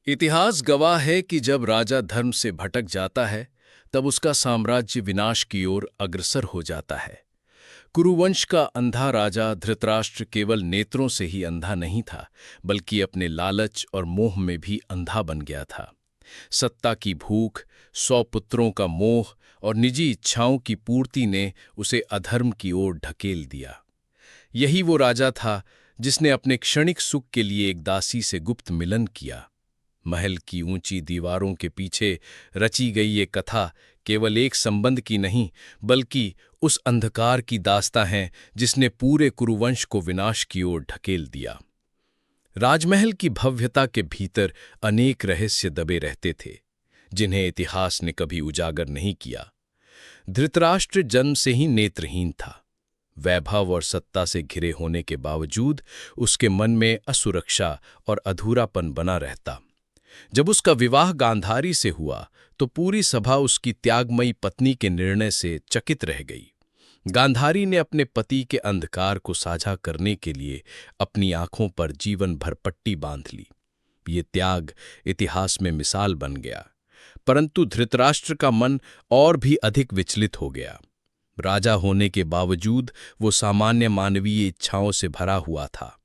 इतिहास गवाह है कि जब राजा धर्म से भटक जाता है, तब उसका साम्राज्य विनाश की ओर अग्रसर हो जाता है। कुरुवंश का अंधा राजा धृतराष्ट्र केवल नेत्रों से ही अंधा नहीं था, बल्कि अपने लालच और मोह में भी अंधा बन गया था। सत्ता की भूख, 100 पुत्रों का मोह और निजी इच्छाओं की पूर्ति ने उसे अधर्म की ओर ढकेल दिया। यही वो राजा था जिसने अपने क्षणिक सुख के लिए एक दासी से गुप्त मिलन किया। महल की ऊंची दीवारों के पीछे रची गई ये कथा केवल एक संबंध की नहीं, बल्कि उस अंधकार की दास्तां है जिसने पूरे कुरुवंश को विनाश की ओर ढकेल दिया। राजमहल की भव्यता के भीतर अनेक रहस्य दबे रहते थे, जिन्हें इतिहास ने कभी उजागर नहीं किया। धृतराष्ट्र जन्म से ही नेत्रहीन था। वैभव और सत्ता से घिरे होने के बावजूद उसके मन में असुरक्षा और अधूरापन बना रहता। जब उसका विवाह गांधारी से हुआ तो पूरी सभा उसकी त्यागमयी पत्नी के निर्णय से चकित रह गई। गांधारी ने अपने पति के अंधकार को साझा करने के लिए अपनी आंखों पर जीवन भर पट्टी बांध ली। ये त्याग इतिहास में मिसाल बन गया। परंतु धृतराष्ट्र का मन और भी अधिक विचलित हो गया। राजा होने के बावजूद वो सामान्य मानवीय इच्छाओं से भरा हुआ था।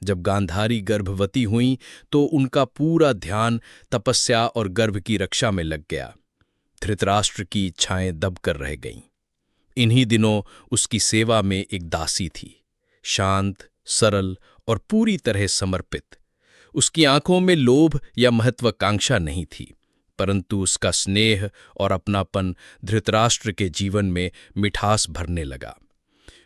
जब गांधारी गर्भवती हुईं तो उनका पूरा ध्यान तपस्या और गर्भ की रक्षा में लग गया। धृतराष्ट्र की इच्छाएं दबकर रह गईं। इन्हीं दिनों उसकी सेवा में एक दासी थी, शांत, सरल और पूरी तरह समर्पित। उसकी आंखों में लोभ या महत्वाकांक्षा नहीं थी, परंतु उसका स्नेह और अपनापन धृतराष्ट्र के जीवन में मिठास भरने लगा।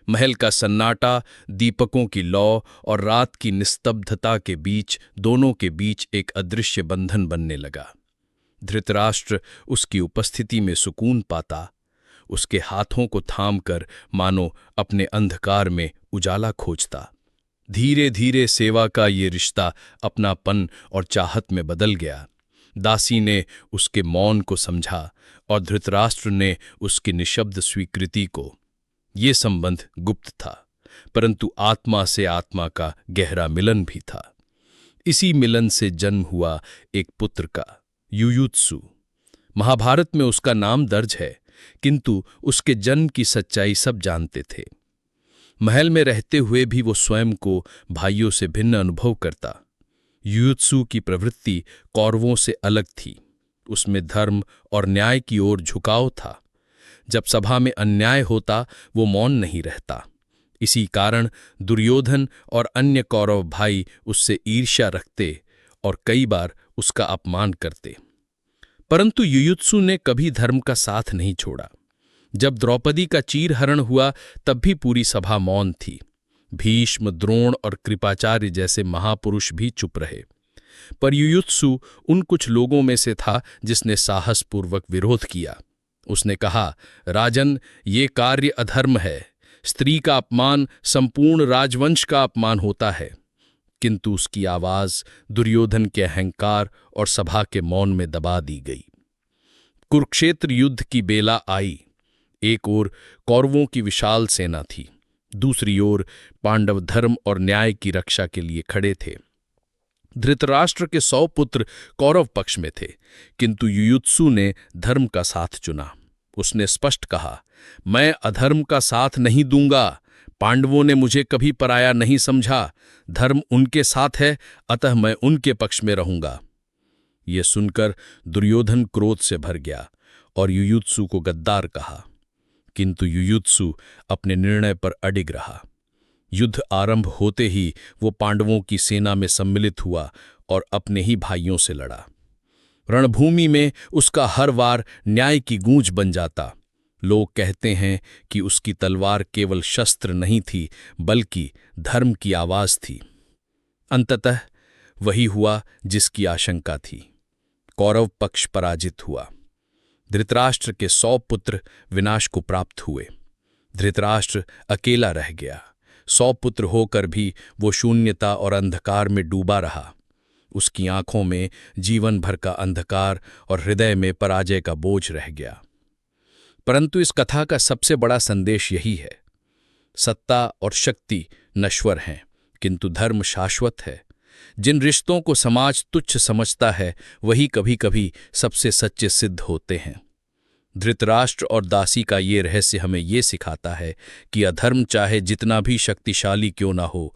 महल का सन्नाटा, दीपकों की लौ और रात की निस्तब्धता के बीच, दोनों के बीच एक अदृश्य बंधन बनने लगा। धृतराष्ट्र उसकी उपस्थिति में सुकून पाता, उसके हाथों को थामकर मानो अपने अंधकार में उजाला खोजता। धीरे धीरे सेवा का ये रिश्ता अपनापन और चाहत में बदल गया। दासी ने उसके मौन को समझा और धृतराष्ट्र ने उसकी निशब्द स्वीकृति को। ये संबंध गुप्त था, परंतु आत्मा से आत्मा का गहरा मिलन भी था। इसी मिलन से जन्म हुआ एक पुत्र का, युयुत्सु। महाभारत में उसका नाम दर्ज है, किंतु उसके जन्म की सच्चाई सब जानते थे। महल में रहते हुए भी वो स्वयं को भाइयों से भिन्न अनुभव करता। युयुत्सु की प्रवृत्ति कौरवों से अलग थी। उसमें धर्म और न्याय की ओर झुकाव था। जब सभा में अन्याय होता वो मौन नहीं रहता। इसी कारण दुर्योधन और अन्य कौरव भाई उससे ईर्ष्या रखते और कई बार उसका अपमान करते। परंतु युयुत्सु ने कभी धर्म का साथ नहीं छोड़ा। जब द्रौपदी का चीरहरण हुआ तब भी पूरी सभा मौन थी। भीष्म, द्रोण और कृपाचार्य जैसे महापुरुष भी चुप रहे। पर युयुत्सु उन कुछ लोगों में से था जिसने साहसपूर्वक विरोध किया। उसने कहा, राजन, ये कार्य अधर्म है। स्त्री का अपमान संपूर्ण राजवंश का अपमान होता है। किंतु उसकी आवाज दुर्योधन के अहंकार और सभा के मौन में दबा दी गई। कुरुक्षेत्र युद्ध की बेला आई। एक ओर कौरवों की विशाल सेना थी, दूसरी ओर पांडव धर्म और न्याय की रक्षा के लिए खड़े थे। धृतराष्ट्र के 100 पुत्र कौरव पक्ष में थे, किंतु युयुत्सु ने धर्म का साथ चुना। उसने स्पष्ट कहा, मैं अधर्म का साथ नहीं दूंगा। पांडवों ने मुझे कभी पराया नहीं समझा। धर्म उनके साथ है, अतः मैं उनके पक्ष में रहूंगा। ये सुनकर दुर्योधन क्रोध से भर गया और युयुत्सु को गद्दार कहा, किंतु युयुत्सु अपने निर्णय पर अडिग रहा। युद्ध आरंभ होते ही वो पांडवों की सेना में सम्मिलित हुआ और अपने ही भाइयों से लड़ा। रणभूमि में उसका हर वार न्याय की गूंज बन जाता। लोग कहते हैं कि उसकी तलवार केवल शस्त्र नहीं थी, बल्कि धर्म की आवाज थी। अंततः वही हुआ जिसकी आशंका थी। कौरव पक्ष पराजित हुआ। धृतराष्ट्र के 100 पुत्र विनाश को प्राप्त हुए। धृतराष्ट्र अकेला रह गया। 100 पुत्र होकर भी वो शून्यता और अंधकार में डूबा रहा। उसकी आंखों में जीवन भर का अंधकार और हृदय में पराजय का बोझ रह गया। परंतु इस कथा का सबसे बड़ा संदेश यही है, सत्ता और शक्ति नश्वर हैं, किंतु धर्म शाश्वत है। जिन रिश्तों को समाज तुच्छ समझता है वही कभी-कभी सबसे सच्चे सिद्ध होते हैं। धृतराष्ट्र और दासी का ये रहस्य हमें ये सिखाता है कि अधर्म चाहे जितना भी शक्तिशाली क्यों ना हो,